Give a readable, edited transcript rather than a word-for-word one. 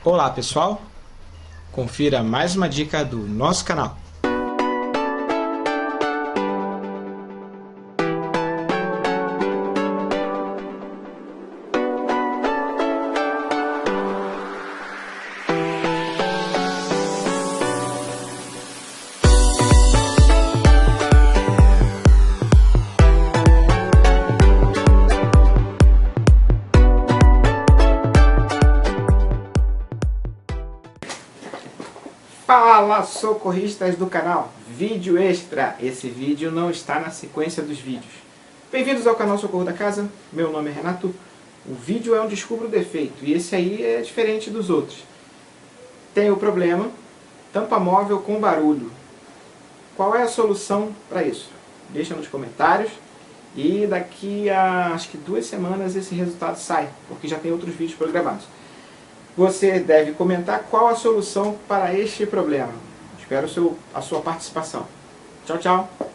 Olá pessoal, confira mais uma dica do nosso canal. Fala, socorristas do canal! Vídeo extra! Esse vídeo não está na sequência dos vídeos. Bem-vindos ao canal Socorro da Casa, meu nome é Renato. O vídeo é um descubro defeito e esse aí é diferente dos outros. Tem o problema, tampa móvel com barulho. Qual é a solução para isso? Deixa nos comentários e daqui a acho que 2 semanas esse resultado sai, porque já tem outros vídeos programados. Você deve comentar qual a solução para este problema. Espero a sua participação. Tchau, tchau!